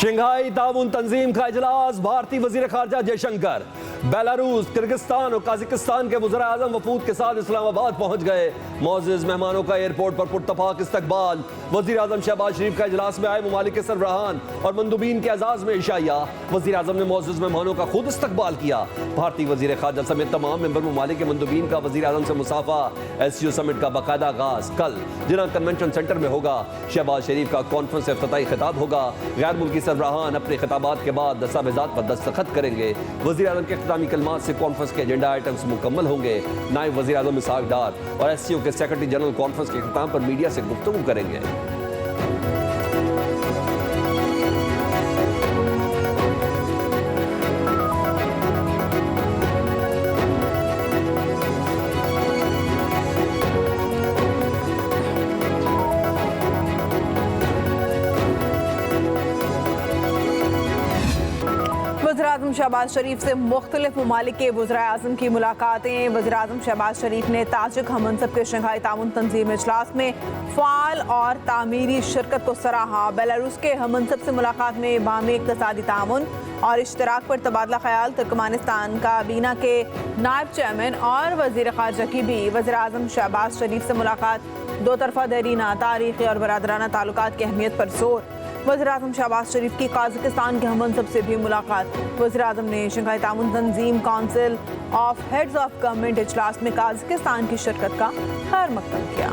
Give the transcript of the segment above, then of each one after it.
Shanghai ताउन तंजीम का इजलास। भारतीय वजीर खारजा जयशंकर बेलारूस, किर्गिस्तान और काजिकिस्तान के वज़ीर आज़म वफूद के साथ इस्लामाबाद पहुंच गए। मोअज़्ज़िज़ मेहमानों का एयरपोर्ट पर पुरतफाक इस्तकबाल। वज़ीर आज़म शहबाज शरीफ का इजलास में आए ममालिक के सरबराहान और मंदूबीन के एजाज़ में इशाइया। वज़ीर आज़म ने मोअज़्ज़िज़ मेहमानों का खुद इस्तकबाल किया। भारतीय वज़ीर खारजा समेत तमाम मेंबर ममालिक के मंदूबीन का वज़ीर आज़म से मुसाफा। SCO समिट का बाकायदा आगाज़ कल जिना कन्वेंशन सेंटर में होगा। शहबाज शरीफ का कॉन्फ्रेंस से इफ्तिताई खिताब होगा। गैर मुल्की सरबराहान अपने खिताबात के बाद दस्तावेज़ात पर दस्तखत करेंगे। वज़ीर आज़म के इख्तितामी कलमात से कॉन्फ्रेंस के एजेंडा आइटम्स मुकम्मल होंगे। नायब वज़ीर आज़म इसहाक डार और SCO के सेक्रेटरी जनरल कॉन्फ्रेंस के इख्तिताम पर मीडिया से गुफ्तगू करेंगे। वज़ीर-ए-आज़म शहबाज शरीफ से मुख्तलिफ ममालिक के वज़ीर-ए-आज़म की मुलाकातें। वज़ीर-ए-आज़म शहबाज शरीफ ने ताजिक हममनसब के शंघाई ताउन तंजीम इजलास में फ़ाल और तामीरी शिरकत को सराहा। बेलारूस के हममनसब से मुलाकात में बाहमी इक़्तिसादी ताउन और इश्तराक पर तबादला ख्याल। तुर्कमानिस्तान काबीना के नायब चेयरमैन और वज़ीर ख़ारजा की भी वज़ीर-ए-आज़म शहबाज शरीफ से मुलाकात। दो तरफ़ा देरीना तारीख़ी और बरादराना ताल्लुकात की अहमियत पर जोर। वज़ीर-ए-आज़म शहबाज शरीफ की काज़किस्तान के हममनसब से भी मुलाकात। वज़ीर-ए-आज़म ने शंघाई ताउन तंजीम council of heads of government इजलास में काज़किस्तान की शिरकत का खैर मकदम किया।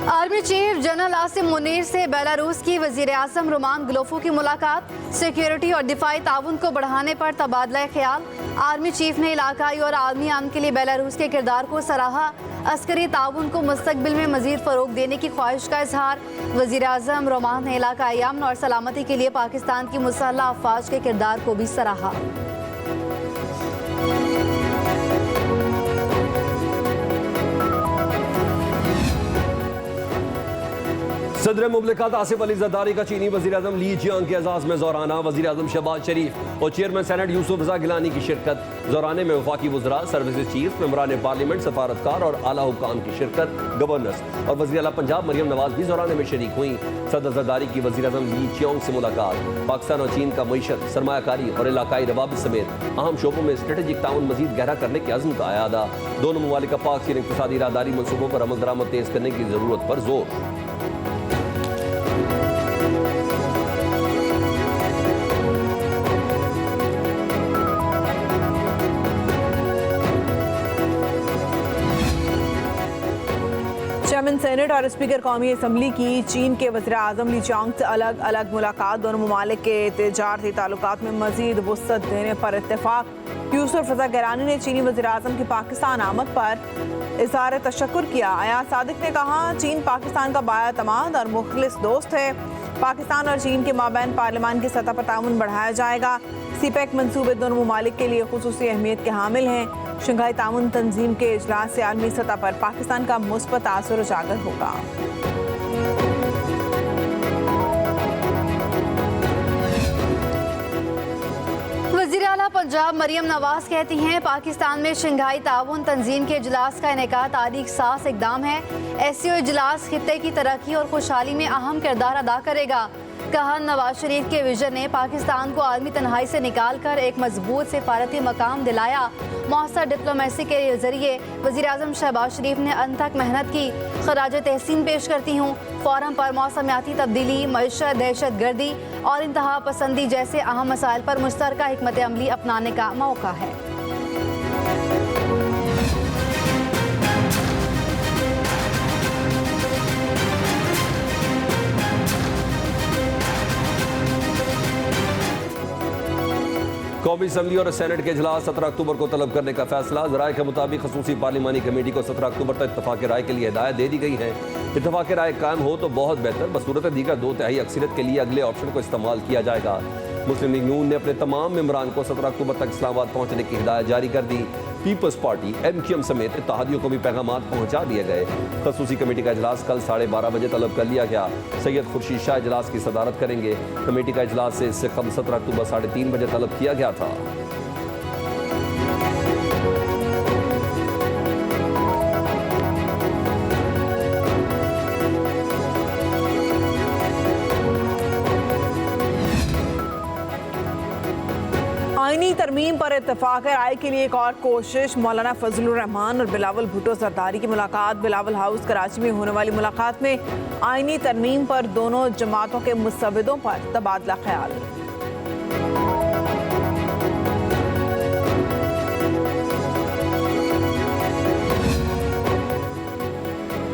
Army chief general Asim Munir से बेलारूस की वज़ीर आज़म रोमान ग्लोफो की मुलाकात। सिक्योरिटी और दिफाई ताउन को बढ़ाने पर तबादला ख्याल। आर्मी चीफ ने इलाकाई और आलमी अमन के लिए बेलारूस के किरदार को सराहा। अस्करी ताउन को मुस्तकबिल में मज़ीद फ़रोग देने की ख्वाहिश का इजहार। वज़ीर आज़म रोमान ने इलाकाई अमन और सलामती के लिए पाकिस्तान की मुसल्लह अफ़वाज के किरदार को भी सराहा। सदर मुमलिकत आसिफ अली ज़रदारी का चीनी वज़ीर आज़म ली जियांग के एजाज़ में ज़ौराना। वज़ीर आज़म शहबाज शरीफ और चेयरमैन सेनेट यूसुफ रज़ा गिलानी की शिरकत। ज़ौराने में वफाकी वज़रा, सर्विसेज चीफ, मेंबरान पार्लियामेंट, सफारतकार और आला हुक्काम की शिरकत। गवर्नर्स और वज़ीर आला पंजाब मरियम नवाज भी ज़ौराने में शरीक हुई। सदर ज़रदारी की वज़ीर आज़म ली जियांग से मुलाकात। पाकिस्तान और चीन का मईशत, सरमायाकारी और इलाकाई रवाबित समेत अहम शोबों में स्ट्रेटेजिक ताउन मज़ीद गहरा करने के अज़्म का अयादा। दोनों ममालिक का पाक चीन इक़्तिसादी राहदारी मनसूबों पर अमल दरामद तेज़ करने की ज़रूरत पर जोर। चेयरमैन सेनेट और स्पीकर कौमी असम्बली की चीन के वज़ीर-ए-आज़म ली जियांग से अलग अलग मुलाकात। दोनों ममालिक के तिजारती ताल्लुकात में मज़ीद वुसअत देने पर इत्तेफाक। यूसुफ रज़ा गिलानी ने चीनी वज़ीर-ए-आज़म की पाकिस्तान आमद पर इज़हार तशक्कुर किया। अयाज सादिक ने कहा, चीन पाकिस्तान का बाएतमाद और मुखलिस दोस्त है। पाकिस्तान और चीन के माबैन पार्लियामान की सतह पर ताउन बढ़ाया जाएगा। CPEC मंसूबे दोनों ममालिक के लिए खुसूसी अहमियत के हामिल हैं। शंघाई ताउन तंजीम के इजलास से आलमी सतह पर पाकिस्तान का मुस्बत असर उजागर होगा। वज़ीर आला पंजाब मरियम नवाज कहती हैं, पाकिस्तान में शंघाई ताउन तंजीम के इजलास का इनेका तारीख सास इकदाम है। SCO इजलास खित्ते की तरक्की और खुशहाली में अहम किरदार अदा करेगा। कहा, नवाज शरीफ के विजन ने पाकिस्तान को आलमी तन्हाई से निकाल कर एक मजबूत सिफारती मकाम दिलाया। मौसर डिप्लोमेसी के जरिए वज़ीर आज़म शहबाज शरीफ ने अंत तक मेहनत की। खराज तहसीन पेश करती हूँ। फ़ौरम पर मौसमियाती तब्दीली, मईशत, दहशत गर्दी और इंतहा पसंदी जैसे अहम मसाइल पर मुश्तरका हिकमत अमली अपनाने का मौका है। कौमी असम्बली और सेनेट के इजलास 17 अक्टूबर को तलब करने का फैसला। ज़राए के मुताबिक खसूसी पार्लिमानी कमेटी को 17 अक्टूबर तक इत्तफाक़ राय के लिए हिदायत दे दी गई है। इत्तफाक़ राय कायम हो तो बहुत बेहतर, बसूरत दीगर 2/3 अक्सरियत के लिए अगले ऑप्शन को इस्तेमाल किया जाएगा। मुस्लिम लीग नून ने अपने तमाम मेंबरान को 17 अक्टूबर तक इस्लामाबाद पहुँचने की हिदायत जारी कर दी। पीपल्स पार्टी, MQM समेत इत्तेहादियों को भी पैगामात पहुँचा दिए गए। खसूसी कमेटी का इजलास कल 12:30 बजे तलब कर लिया गया। सैयद खुर्शीद शाह इजलास की सदारत करेंगे। कमेटी का इजलास से इससे कबल 17 अक्टूबर 3:30 बजे तलब किया गया था। तरमीम पर इत्तेफाक है। राय के लिए एक और कोशिश। मौलाना फजलुर रहमान और बिलावल भुट्टो जरदारी की मुलाकात। बिलावल हाउस कराची में होने वाली मुलाकात में आईनी तरमीम पर दोनों जमातों के मुसव्विदों पर तबादला ख्याल।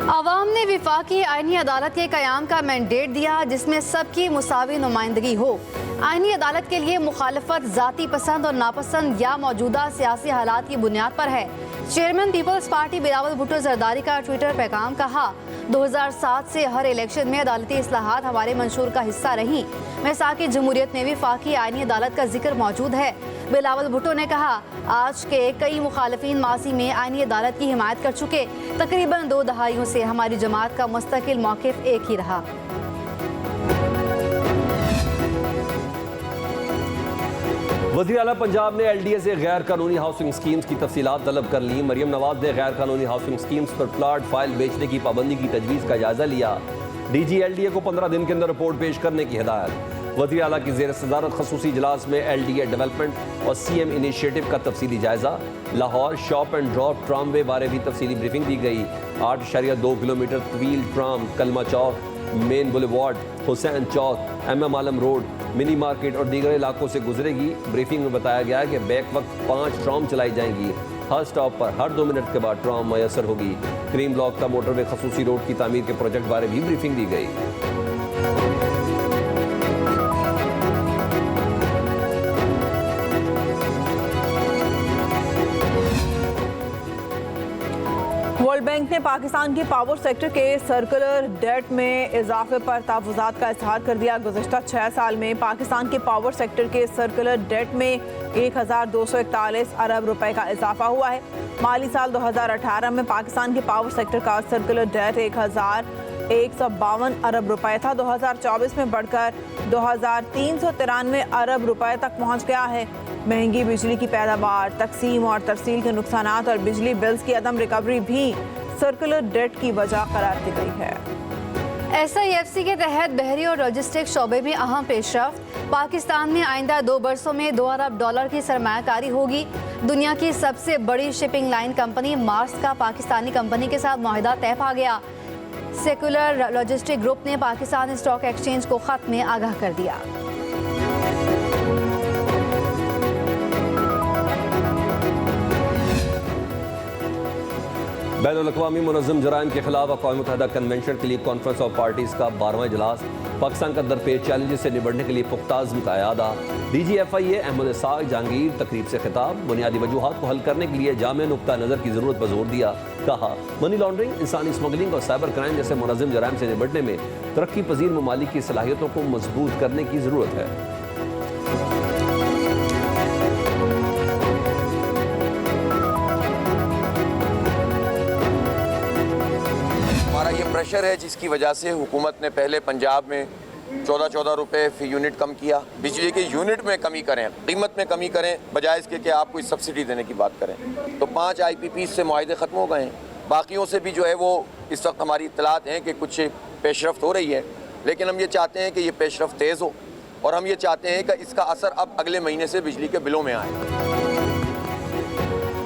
अवाम ने विफाकी आईनी अदालत के क़याम का मैंडेट दिया जिसमें सबकी मुसावी नुमाइंदगी हो। आईनी अदालत के लिए मुखालफत ज़ाती पसंद और नापसंद या मौजूदा सियासी हालात की बुनियाद पर है। Chairman peoples party Bilawal Bhutto Zardari का ट्विटर पैगाम। कहा, 2007 से हर इलेक्शन में अदालती इस्लाहात हमारे मंशूर का हिस्सा रही। मिसाकी जमहूरियत में भी फाकी आईनी अदालत का जिक्र मौजूद है। बिलावल भुट्टो ने कहा, आज के कई मुखालफीन माजी में आईनी अदालत की हिमायत कर चुके। तकरीबन 2 दहाइयों से हमारी जमात का मुस्तकिल मौक़िफ़ एक ही रहा। वज़ीर आला पंजाब ने LDA से गैर कानूनी हाउसिंग स्कीम्स की तफसीलात तलब कर ली। मरियम नवाज ने गैर कानूनी हाउसिंग स्कीम्स पर प्लाट फाइल बेचने की पाबंदी की तजवीज़ का जायजा लिया। DG LDA को 15 दिन के अंदर रिपोर्ट पेश करने की हिदायत। वज़ीर आला की ज़ेर सदारत खसूसी इजलास में LDA डेवलपमेंट और CM इनिशिएटिव का तफसीली जायजा। Lahore shop and drop tramway बारे भी तफसीली ब्रीफिंग दी गई। 8.2 किलोमीटर तवील ट्राम कलमा चौक, मेन बुलेवार्ड, हुसैन चौक, MM आलम रोड, मिनी मार्केट और दीगर इलाकों से गुजरेगी। ब्रीफिंग में बताया गया कि बैक वक्त 5 ट्राम चलाई जाएंगी। हर स्टॉप पर हर 2 मिनट के बाद ट्राम मैसर होगी। क्रीम ब्लॉक का मोटरवे खसूसी रोड की तामीर के प्रोजेक्ट बारे भी ब्रीफिंग दी गई। वर्ल्ड बैंक ने पाकिस्तान के पावर सेक्टर के सर्कुलर डेट में इजाफे पर तावुज़ात का इजहार कर दिया। गुज़श्ता 6 साल में पाकिस्तान के पावर सेक्टर के सर्कुलर डेट में 1241 अरब रुपए का इजाफा हुआ है। माली साल 2018 में पाकिस्तान के पावर सेक्टर का सर्कुलर डेट 1152 अरब रुपए था। 2024 में बढ़कर 2393 अरब रुपए तक पहुंच गया है। महंगी बिजली की पैदावार, तकसीम और तरसील के नुकसानात और बिजली बिल्स की अदम रिकवरी भी सर्कुलर डेट की वजह करार दी गई है। SIFC के तहत बहरी और लॉजिस्टिक शोबे में अहम पेशरफ्त। पाकिस्तान में आइंदा 2 बरसों में $2 अरब की सरमायाकारी होगी। दुनिया की सबसे बड़ी शिपिंग लाइन कंपनी मार्स का पाकिस्तानी कंपनी के साथ मुआहिदा तय पा गया। सेकुलर लॉजिस्टिक ग्रुप ने पाकिस्तान स्टॉक एक्सचेंज को खत में आगाह कर दिया। बैनुल-अक़वामी मुनज़्ज़म जराइम के खिलाफ अक़वाम मुत्तहिदा कन्वेंशन के लिए कॉन्फ्रेंस ऑफ पार्टीज़ का 12वां इजलास। पाकिस्तान का दरपेश चैलेंजेस से निपटने के लिए पुख्ता अज़्म का इरादा। DG FIA अहमद इसाक जहांगीर तकरीब से खिताब। बुनियादी वजूहात को हल करने के लिए जामे नुक्ता नज़र की ज़रूरत पर जोर दिया। कहा, मनी लॉन्ड्रिंग, इंसानी स्मगलिंग और साइबर क्राइम जैसे मुनज़्ज़म जराइम से निपटने में तरक्की पजीर ममालिक की सलाहियतों को मजबूत करने की ज़रूरत है। ये प्रेशर है जिसकी वजह से हुकूमत ने पहले पंजाब में 14 रुपए फी यूनिट कम किया। बिजली के यूनिट में कमी करें, कीमत में कमी करें, बजाय इसके कि आप कोई सब्सिडी देने की बात करें। तो 5 IPP से मुआहदे ख़त्म हो गए हैं। बाकियों से भी जो है वो इस वक्त हमारी इत्तलात हैं कि कुछ पेशरफ्त हो रही है, लेकिन हम ये चाहते हैं कि ये पेशरफ्त तेज़ हो और हम ये चाहते हैं कि इसका असर अब अगले महीने से बिजली के बिलों में आए।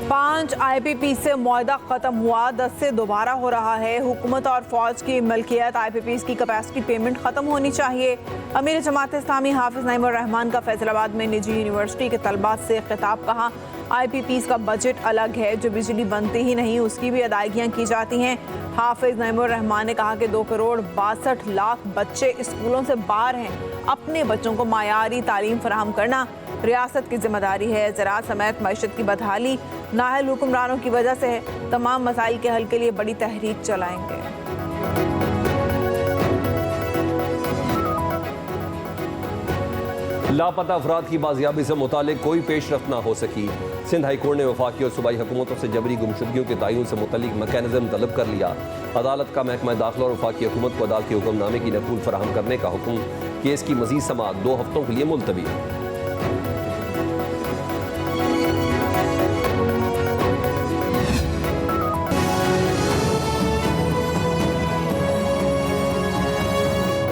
5 IPP से मुआहदा ख़त्म हुआ, 10 से दोबारा हो रहा है। हुकूमत और फौज की मिल्कियत IPPs की कैपेसिटी पेमेंट ख़त्म होनी चाहिए। अमीर जमात इस्लामी हाफिज़ नईम उर रहमान का फैसलाबाद में निजी यूनिवर्सिटी के तलबा से खिताब। कहा, IPPs का बजट अलग है, जो बिजली बनती ही नहीं उसकी भी अदायगियाँ की जाती हैं। हाफिज़ नईम उर रहमान ने कहा कि 2 करोड़ 62 लाख बच्चे स्कूलों से बाहर हैं। अपने बच्चों को मायारी तालीम फराहम करना रियासत की जिम्मेदारी है। ज़राअत समेत मईशत की बदहाली नाअहल हुक्मरानों की वजह से है। तमाम मसाइल के हल के लिए बड़ी तहरीक चलाएंगे। लापता अफराद की बाजियाबी से मुतालिक कोई पेशरफ्त ना हो सकी। सिंध हाई कोर्ट ने वफाकी और सूबाई हुकूमतों से जबरी गुमशुदगियों के तयन से मुतल्लिक मैकेनिज्म तलब कर लिया। अदालत का महकमा दाखिला और वफाकी हुकूमत को अदालती हुक्मनामे की नकूल फराहम करने का हुक्म। केस की मजीद समाअत 2 हफ्तों के लिए मुलतवी।